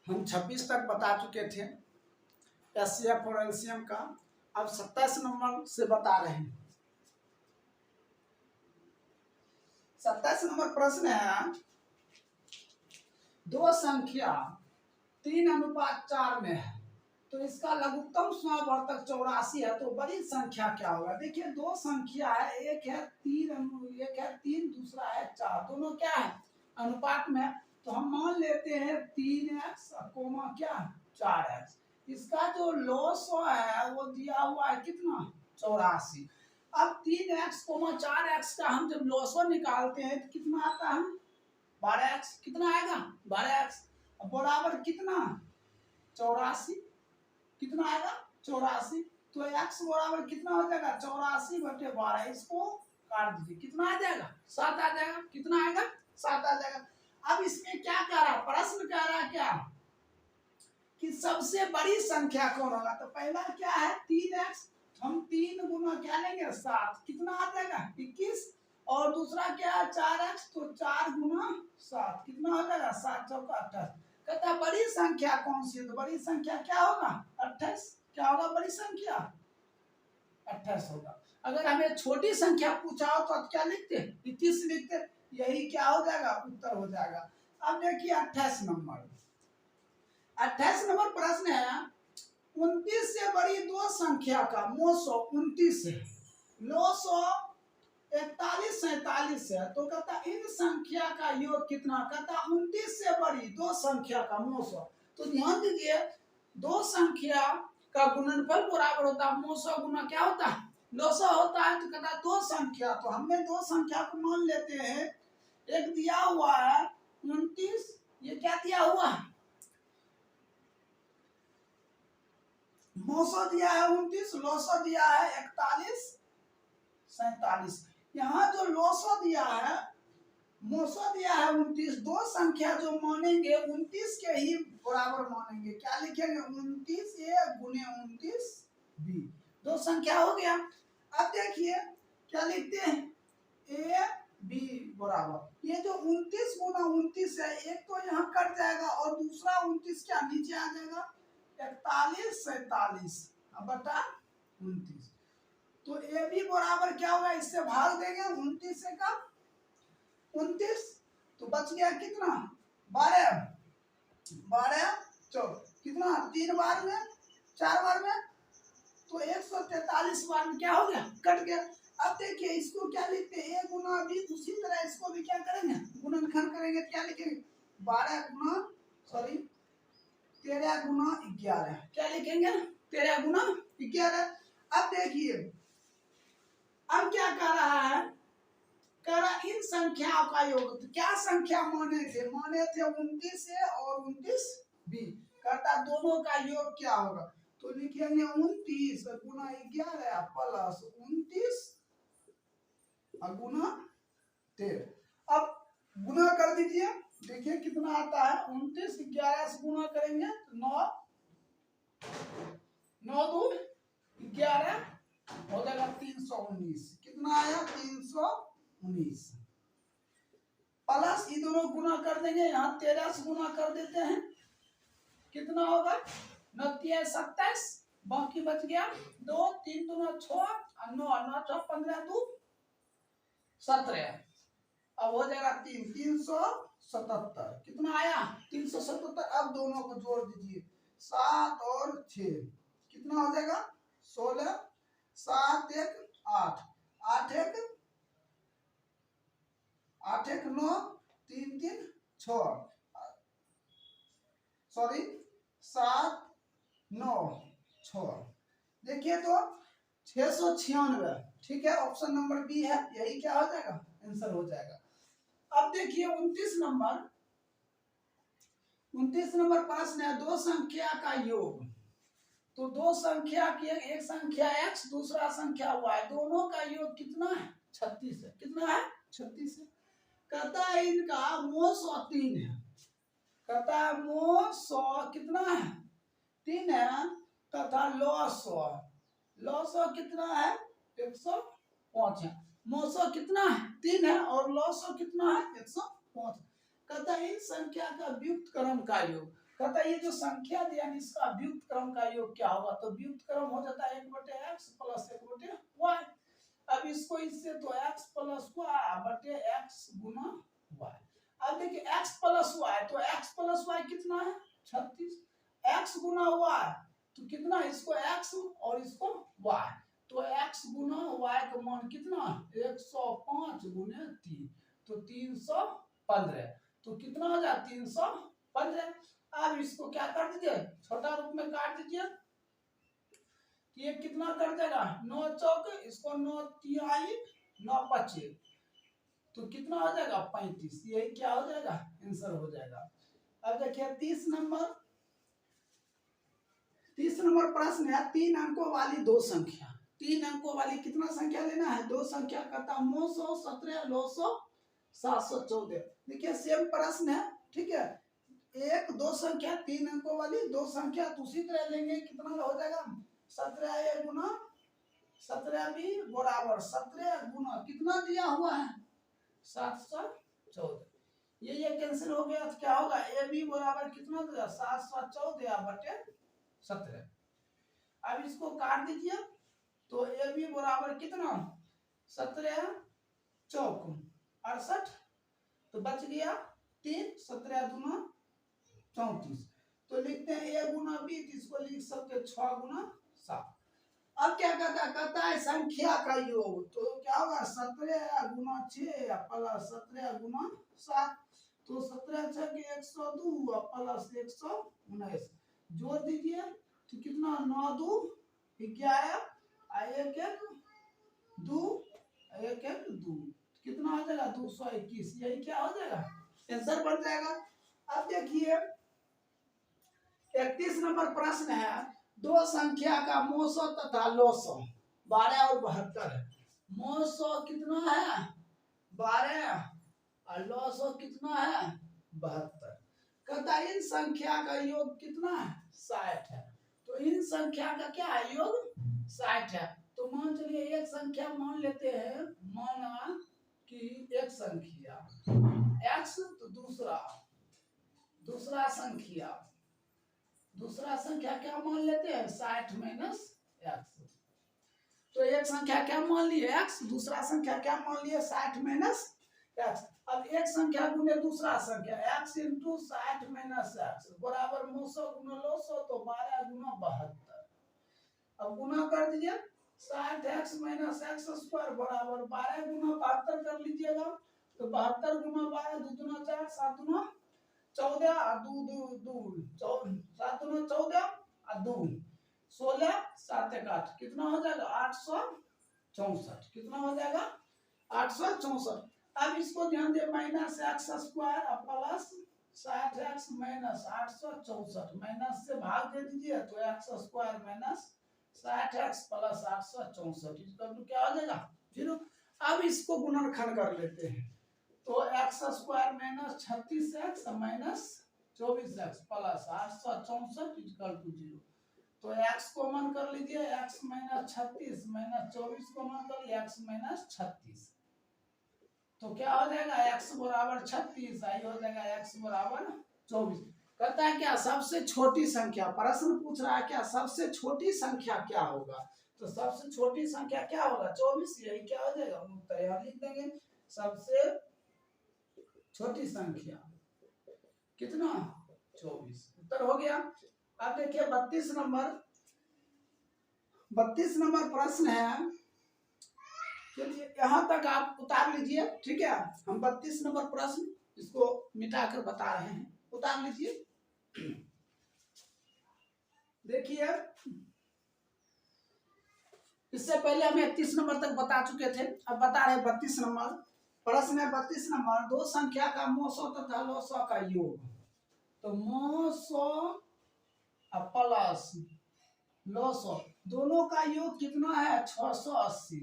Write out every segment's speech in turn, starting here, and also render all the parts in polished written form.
हम 26 तक बता चुके थे एचसीएफ और एलसीएम का। अब 27 नंबर से बता रहे हैं। 27 नंबर प्रश्न है, दो संख्या 3:4 में है तो इसका लघुत्तम समवर्तक 84 है, तो बड़ी संख्या क्या होगा। देखिए दो संख्या है, एक है 3, दूसरा है 4, दोनों क्या है अनुपात में। तो हम मान लेते हैं 3x क्या 4x। इसका जो लॉस है वो दिया हुआ है कितना 84। अब 3x 4x का हम जब लॉस निकालते हैं तो कितना आता है 12x। कितना आएगा 12x बराबर कितना 84। कितना आएगा 84। तो x बराबर कितना हो जाएगा 84/12। इसको काट दीजिए, कितना आ जाएगा 7 आ जाएगा। कितना आएगा 7 आ जाएगा। अब इसमें क्या कह रहा है, प्रश्न कह रहा है क्या कि सबसे बड़ी संख्या कौन होगा। तो पहला क्या है 3x, हम 3 गुना क्या लेंगे 7, कितना आ जाएगा 21। और दूसरा क्या है 4x, तो 4 गुना 7 कितना हो जाएगा 7 चौका 28। कहता है बड़ी संख्या कौन सी है, तो बड़ी संख्या क्या होगा 28। क्या होगा बड़ी संख्या 28 होगा। अगर हमें छोटी संख्या पूछा हो तो क्या लिखते 21 लिखते, यही क्या हो जाएगा उत्तर हो जाएगा। अब देखिए 28 नंबर प्रश्न है, 29 से बड़ी दो संख्या का मोसो 29 है, लोसो 41 47 है, तो कहता इन संख्या का योग कितना। कहता 29 से बड़ी दो संख्या का मोसो। तो ध्यान दीजिए दो संख्या का गुणनफल बराबर होता है मोसो गुना क्या होता है लोसो होता है। तो कहता दो संख्या, तो हमने दो संख्या को मान लेते हैं। एक दिया हुआ है 29, ये क्या दिया हुआ है मोसो दिया है 29, लोसो दिया है 41 47। यहाँ जो लोसो दिया है मोसो दिया है 29, दो संख्या जो मानेंगे 29 के ही बराबर मानेंगे। क्या लिखेंगे 29a गुने 29b, दो संख्या हो गया। अब देखिए क्या लिखते हैं a b बराबर, ये जो 29 गुना 29 है एक तो यहाँ कट जाएगा और दूसरा 29 क्या नीचे आ जाएगा 41 47 बटा 29। तो ए बी बराबर क्या होगा, इससे भाग देंगे 29 से कम 29, तो बच गया कितना 12 कितना 3 बार में 4 बार में, तो 143 बार में क्या हो गया कट गया। अब देखिए इसको क्या लिखते हैं a गुना b, उसी तरह इसको भी क्या करेंगे गुणनखंड करेंगे। क्या लिखेंगे 13 गुना 11, क्या लिखेंगे 13 गुना 11। अब देखिए अब क्या कर रहा है, कह रहा इन संख्याओं का योग। तो क्या संख्या माने थे 29 ए और 29 बी। कहता दोनों का योग क्या होगा, तो लिखेंगे 29 गुना 11 प्लस 29 गुना 13। अब गुना कर दीजिए, देखिए कितना आता है 29 11 से गुना करेंगे तो 9 2 11 हो जाएगा 319। कितना आया 319 प्लस ये दोनों गुना कर देंगे, यहाँ 13 से गुना कर देते हैं, कितना होगा 9 27, बाकी बच गया 2 3 2 6 9 9 6 15 2 17। अब हो जाएगा 377। कितना आया 377। अब दोनों को जोड़ दीजिए 7 और 6 कितना हो जाएगा 16, 7 1 8 8 1 8 1 9 3 3 6 सॉरी 7 9 6। देखिए तो 696। ठीक है ऑप्शन नंबर बी है, यही क्या हो जाएगा आंसर हो जाएगा। अब देखिए 29 नंबर प्रश्न है, दो संख्या का योग। तो दो संख्या की एक संख्या x दूसरा संख्या y, दोनों का योग कितना है 36 है। कितना है 36 है। कहता है इनका मोह 103 है। कहता है मोह 100 कितना है 3 है, तथा लॉस कितना है 105 है। मोह कितना है 3 है और लॉस कितना है 105। कहता है इन संख्या का व्युत्क्रम का योग। कहता है ये जो संख्या दिया है इसका व्युक्त क्रम का योग क्या होगा, तो व्युक्त क्रम हो जाता है 1/x प्लस 1/y। अब इसको इससे तो x प्लस y बटे x गुना y। अब देखिए x प्लस y, तो x प्लस y कितना है 36, x गुना y तो कितना, इसको x और इसको y, तो x गुना y का मान कितना 105 गुने 3, तो 315, तो कितना हो जाए 315। अब इसको क्या कर दीजिए छोटा रूप में काट दीजिए, ये कितना कर देगा 9 चौक, इसको 9 तिहाई 9 पच्चीस, तो कितना हो जाएगा 35, यही क्या हो जाएगा आंसर हो जाएगा। अब देखिए 30 नंबर प्रश्न है, 3 अंकों वाली दो संख्या, 3 अंकों वाली कितना संख्या लेना है, दो संख्या करता 917 900 714। देखिए सेम प्रश्न है, ठीक है, एक दो संख्या 3 अंकों वाली दो संख्या तो उसी तरह लेंगे, कितना हो जाएगा 17 गुना 17 भी बराबर 17 गुना कितना दिया हुआ है 714, ये कैंसिल हो गया तो क्या होगा ए बी बराबर कितना देगा 714 बटे 17। अब इसको काट दीजिए, तो ए बी बराबर कितना 17 चौक 68, तो बच गया 3, 17 गुना 34, तो लिखते हैं ए गुना बी, इसको लिख सकते हैं 6 गुना 7। अब क्या कहता है संख्या का योग, तो क्या होगा 17 गुना 6 प्लस 17 गुना 7, तो 17 6 के 102 प्लस 119 जोड़ दीजिए, तो कितना 9 2 11 1 1 2 1 1 2, कितना हो जाएगा 221, यही क्या हो जाएगा आंसर बन जाएगा। अब देखिए 31 नंबर प्रश्न है, दो संख्या का मोसो तथा लोसो 12 और 72 है, मोसो कितना है 12 और लोसो कितना है 72, कहता इन संख्या का योग कितना है 60 है, तो इन संख्या का क्या है योग 60 है, तो मान चलिए एक संख्या मान लेते हैं, माना कि एक संख्या x, तो दूसरा संख्या क्या मान लेते हैं 60 माइनस x, तो एक संख्या क्या मान लिए x, दूसरा संख्या क्या मान लिए 60 माइनस x। अब एक संख्या गुने दूसरा संख्या x इंटू 60 माइनस x बराबर 900 गुना 900, तो 12 गुना 72। अब गुना कर दीजिए 60x माइनस x स्क्वायर बराबर 12 गुना 72 कर लीजिएगा, तो 72 गुना 12 2 दूना 4 7 दूना 14 और 2 2 2 7 दूना 14 और 2 16 7 1 8, कितना हो जाएगा 864, कितना हो जाएगा 864। अब इसको ध्यान दे minus x square plus 60x minus 864, minus से भाग दे दीजिए, तो x square minus 60x plus 864 इसका क्या हो जाएगा 0। अब इसको गुणनखंड कर लेते हैं, तो x square minus 36x minus 24x plus 864 equal to 0, तो x कॉमन कर लीजिए, x माइनस 36 माइनस 24 कॉमन कर लिए x माइनस 36, तो क्या हो जाएगा x बराबर 36, आई हो जाएगा x बराबर 24। कहता है क्या सबसे छोटी संख्या, प्रश्न पूछ रहा है क्या सबसे छोटी संख्या क्या होगा, तो सबसे छोटी संख्या क्या होगा 24, यही क्या हो जाएगा उत्तर यहाँ लिख देंगे, सबसे छोटी संख्या कितना 24, उत्तर हो गया। अब देखिए 32 नंबर प्रश्न है, चलिए यहाँ तक आप उतार लीजिए, ठीक है, हम 32 नंबर प्रश्न इसको मिटाकर बता रहे हैं, उतार लीजिए। देखिए इससे पहले हम 31 नंबर तक बता चुके थे, अब बता रहे 32 नंबर प्रश्न है। 32 नंबर दो संख्या का मोसो तथा लोसो का योग, तो मोसो प्लस लोसो दोनों का योग कितना है 680,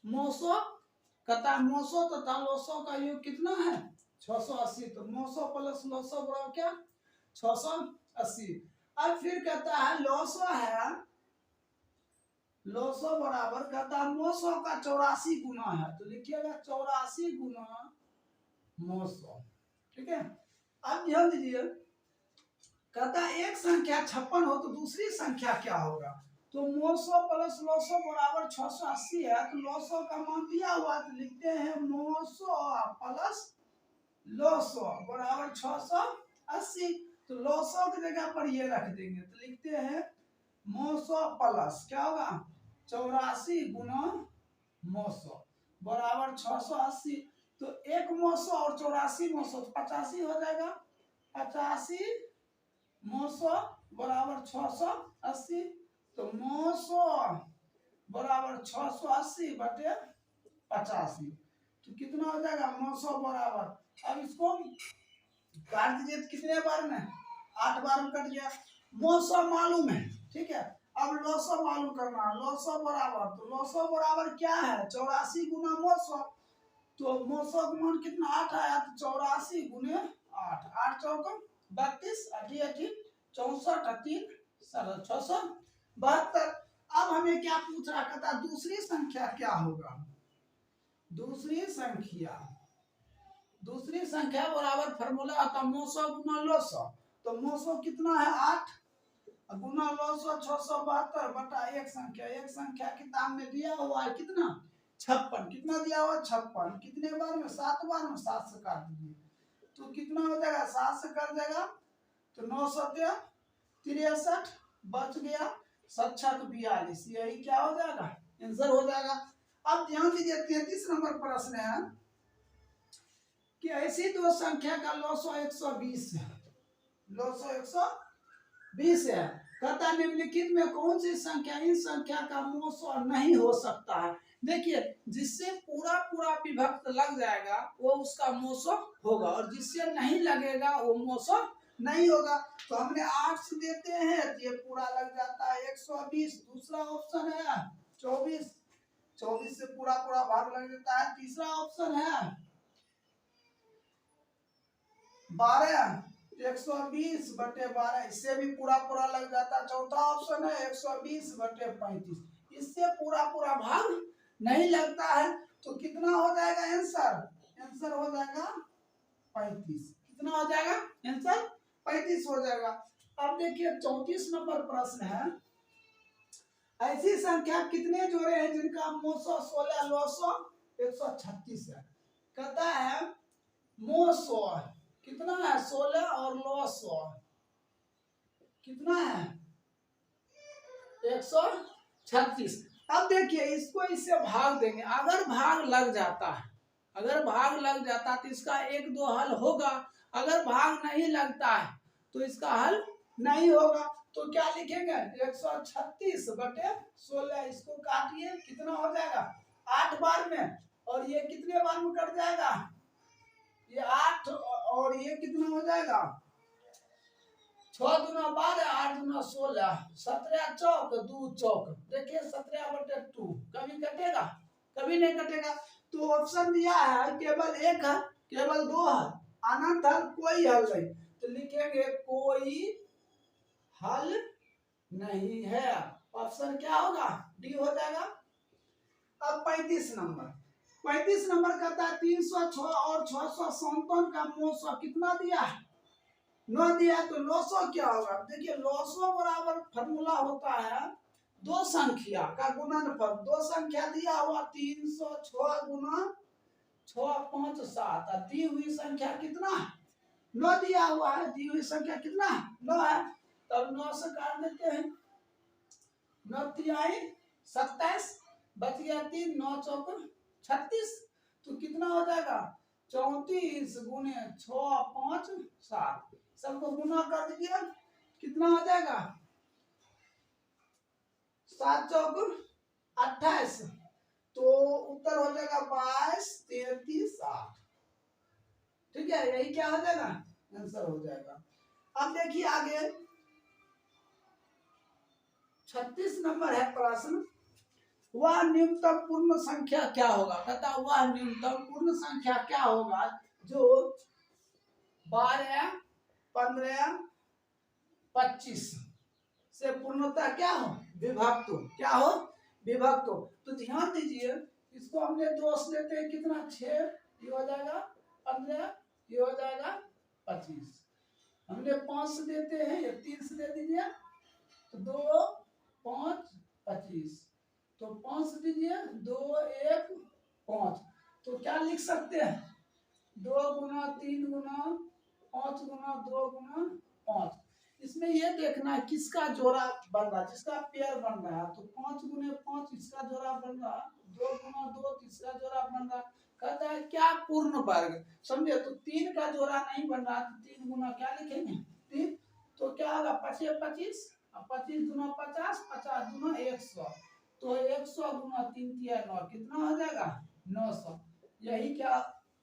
मोसो कहता मोसो तथा लोसो का योग कितना है 680, तो मोसो प्लस लोसो बराबर क्या 680। अब फिर कहता है लोसो है, लोसो बराबर कहता है मोसो का 84 गुना है, तो लिखिएगा 84 गुना मोसो, ठीक है। अब ध्यान दीजिए कहता एक संख्या 56 हो तो दूसरी संख्या क्या होगा। तो 900 प्लस 900 बराबर 680 है, तो 900 का मान दिया हुआ तो लिखते हैं 900 प्लस 900 बराबर 680। तो 900 की जगह पर ये रख देंगे तो लिखते हैं 900 प्लस क्या होगा 84 गुना 900 बराबर 680। तो एक 900 और 84 900 85 हो जाएगा। 85 900 बराबर 680। तो 900 बराबर 680 बटे 85। तो कितना हो जाएगा 900 बराबर, अब इसको काट दीजिए तो कितने बार में 8 बार में कट गया। 900 मालूम है, ठीक है। अब 900 मालूम करना है। 900 बराबर, तो 900 बराबर क्या है 84 गुना 900। तो 900 का मान कितना 8 आया, तो 84 गुने 8, 8 चौको 32, 8 8 64 3 672। अब हमें क्या पूछ रहा कहता दूसरी संख्या क्या होगा। दूसरी संख्या बराबर फॉर्मूला आता 900 गुना 900। तो 900 कितना है 8 गुना 900 672 बटा एक संख्या किताब में दिया हुआ है कितना 56। कितना दिया हुआ 56, कितने बार में 7 बार में, 7 से काट दीजिए तो कितना हो जाएगा 7 से कट जाएगा। तो 900 63 बच गया 7 42, यही क्या हो जाएगा आंसर हो जाएगा। अब ध्यान दीजिए 33 नंबर प्रश्न है कि ऐसी दो संख्या का लॉस 120 है। लॉस 120 है। कहता निम्नलिखित में कौन सी संख्या इन संख्या का मोस नहीं हो सकता है। देखिए जिससे पूरा पूरा विभक्त लग जाएगा वो उसका मोस होगा, और जिससे नहीं लगेगा वो मोस नहीं होगा। तो हमने 8 से देते हैं तो ये पूरा लग जाता है 120। दूसरा ऑप्शन है 24, 24 से पूरा पूरा भाग लग जाता है। तीसरा ऑप्शन है 12, 120 बटे 12, इससे भी पूरा पूरा लग जाता है। चौथा ऑप्शन है 120 बटे 35, इससे पूरा पूरा भाग नहीं लगता है। तो कितना हो जाएगा आंसर, आंसर हो जाएगा 35। कितना हो जाएगा आंसर 35 हो जाएगा। अब देखिए 34 नंबर प्रश्न है, ऐसी संख्या कितने जोड़े हैं जिनका मोसो 16 लोसो 136 है। कहता है मोसो कितना है 16 और लोसो कितना है 136। अब देखिए इसको इससे भाग देंगे। अगर भाग लग जाता है, अगर भाग लग जाता तो इसका 1 2 हल होगा। अगर भाग नहीं लगता है तो इसका हल नहीं होगा। तो क्या लिखेंगे 136 बटे 16, इसको काटिए कितना हो जाएगा 8 बार में, और ये कितने बार में कट जाएगा ये 8, और ये कितना हो जाएगा 6 दूना 12 8 दूना 16 17 चौक 2 चौक। देखिए 17 बटे 2 कभी कटेगा, कभी नहीं कटेगा। तो ऑप्शन दिया है केवल एक है, केवल 2 है, अनंत हल कोई हल नहीं। तो लिखेंगे कोई हल नहीं है। ऑप्शन क्या होगा डी हो जाएगा। अब 35 नंबर कहता है 306 और 657 का मोसो कितना दिया है 9 दिया है। तो लोसो क्या होगा, देखिए लोसो बराबर फॉर्मूला होता है दो संख्या का गुणनफल। दो संख्या दिया हुआ 306 गुना 6 5 7, दी हुई संख्या कितना 9 दिया हुआ है, दी हुई संख्या कितना 9 है। तब 9 से काट देते हैं, 9 3 27 बच गया 3, 9 चौक 36। तो कितना हो जाएगा 34 गुने 6 5 7, सबको गुना कर दीजिए कितना हो जाएगा 7 चौक 28। तो उत्तर हो जाएगा 22 33 8। ठीक है, यही क्या हो जाएगा आंसर हो जाएगा। अब देखिए आगे 36 नंबर है प्रश्न, वह न्यूनतम पूर्ण संख्या क्या होगा। कहता वह न्यूनतम पूर्ण संख्या क्या होगा जो 12 15 25 से पूर्णता क्या हो विभक्त हो, क्या हो विभक्त हो। तो ध्यान दीजिए इसको हमने दोष लेते हैं कितना 6, ये हो जाएगा 15, ये हो जाएगा 25। हमने 5 से देते हैं, या 3 से दे दीजिए, तो 2 5 25, तो 5 से दीजिए, 2 1 5, तो क्या लिख सकते हैं, 2 गुना 3 गुना 5 गुना 2 गुना 5। इसमें ये देखना है किसका जोड़ा बन रहा है, जिसका पेयर बन रहा है, तो 5 गुने 5 इसका जोड़ा बन रहा है, 2 गुना 2 इसका जोड़ा बन रहा है। कहता है क्या पूर्ण वर्ग, समझे, तो 3 का जोड़ा नहीं बन रहा, तो 3 गुना क्या लिखेंगे 3, तो क्या होगा 25 25, 25 गुना 50, 50 गुना 100, तो 100 गुना 3 तिया 9, कितना हो जाएगा 900। यही क्या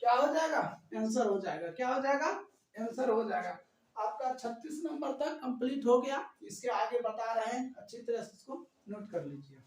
क्या हो जाएगा, आंसर हो जाएगा, क्या हो जाएगा, आंसर हो जाएगा। आपका 36 नंबर तक कंप्लीट हो गया। इसके आगे बता रहे हैं, अच्छी तरह से इसको नोट कर लीजिए।